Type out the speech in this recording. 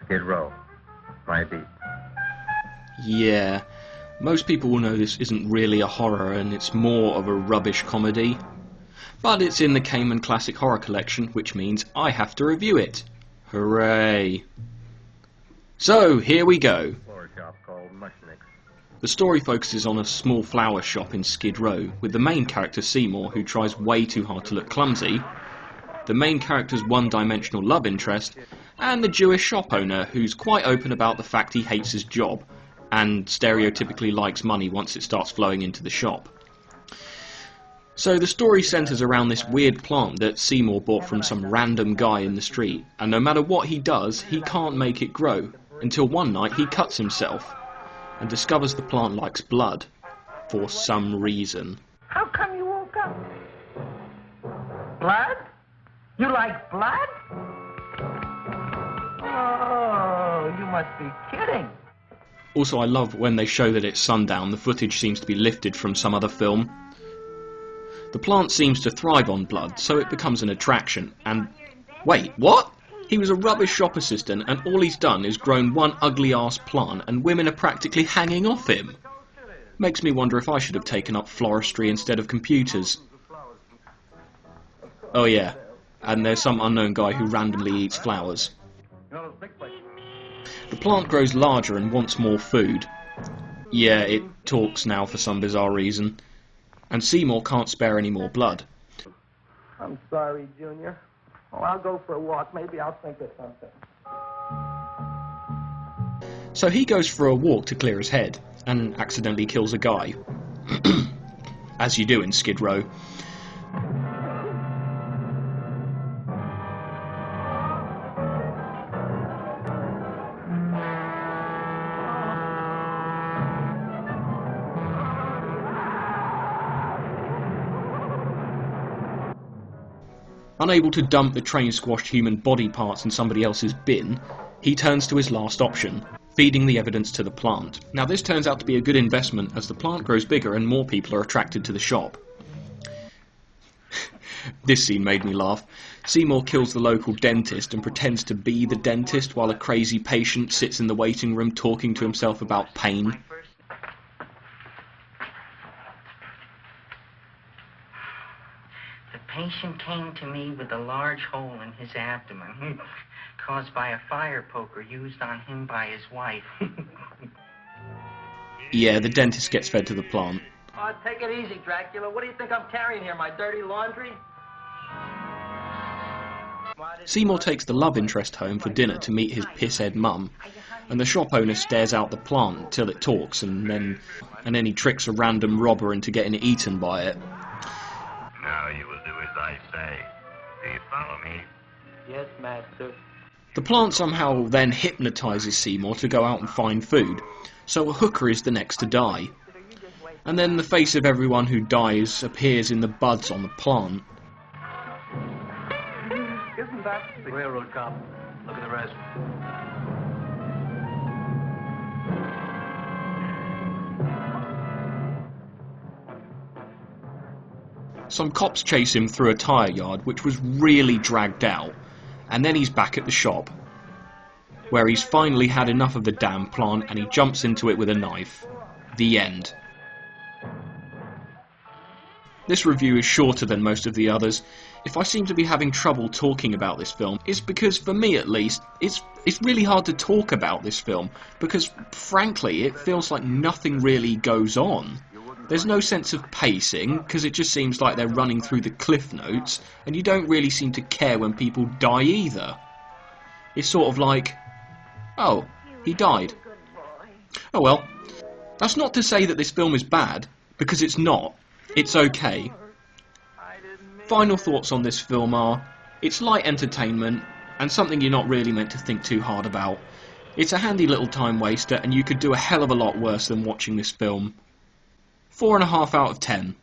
Skid Row. My beat. Yeah, most people will know this isn't really a horror and it's more of a rubbish comedy. But it's in the Cayman Classic Horror Collection, which means I have to review it. Hooray! So, here we go. Floor shop called Mushnick's. The story focuses on a small flower shop in Skid Row, with the main character Seymour, who tries way too hard to look clumsy, the main character's one-dimensional love interest, and the Jewish shop owner, who's quite open about the fact he hates his job, and stereotypically likes money once it starts flowing into the shop. So the story centres around this weird plant that Seymour bought from some random guy in the street, and no matter what he does, he can't make it grow, until one night he cuts himself, and discovers the plant likes blood, for some reason. How come you woke up? Blood? You like blood? Oh, you must be kidding. Also, I love when they show that it's sundown, the footage seems to be lifted from some other film. The plant seems to thrive on blood, so it becomes an attraction, and... Wait, what? He was a rubbish shop assistant, and all he's done is grown one ugly-ass plant, and women are practically hanging off him. Makes me wonder if I should have taken up floristry instead of computers. Oh yeah, and there's some unknown guy who randomly eats flowers. The plant grows larger and wants more food. Yeah, it talks now for some bizarre reason. And Seymour can't spare any more blood. I'm sorry, Junior. Oh, I'll go for a walk. Maybe I'll think of something. So he goes for a walk to clear his head, and accidentally kills a guy. As you do in Skid Row. Unable to dump the train-squashed human body parts in somebody else's bin, he turns to his last option, feeding the evidence to the plant. Now this turns out to be a good investment as the plant grows bigger and more people are attracted to the shop. This scene made me laugh. Seymour kills the local dentist and pretends to be the dentist while a crazy patient sits in the waiting room talking to himself about pain. The patient came to me with a large hole in his abdomen, caused by a fire poker used on him by his wife. Yeah, the dentist gets fed to the plant. Oh, take it easy, Dracula. What do you think I'm carrying here, my dirty laundry? Seymour takes the love interest home for dinner to meet his pisshead mum, and the shop owner stares out the plant till it talks, and then he tricks a random robber into getting eaten by it. Now you will do as I say. Do you follow me? Yes, master. The plant somehow then hypnotises Seymour to go out and find food, so a hooker is the next to die. And then the face of everyone who dies appears in the buds on the plant. Isn't that the railroad cop? Look at the rest. Some cops chase him through a tyre yard, which was really dragged out, and then he's back at the shop, where he's finally had enough of the damn plant and he jumps into it with a knife. The end. This review is shorter than most of the others. If I seem to be having trouble talking about this film, it's because, for me at least, it's really hard to talk about this film, because, frankly, it feels like nothing really goes on. There's no sense of pacing, because it just seems like they're running through the cliff notes, and you don't really seem to care when people die either. It's sort of like, oh, he died. Oh well. That's not to say that this film is bad, because it's not. It's okay. Final thoughts on this film are, it's light entertainment, and something you're not really meant to think too hard about. It's a handy little time waster, and you could do a hell of a lot worse than watching this film. 4.5 out of 10.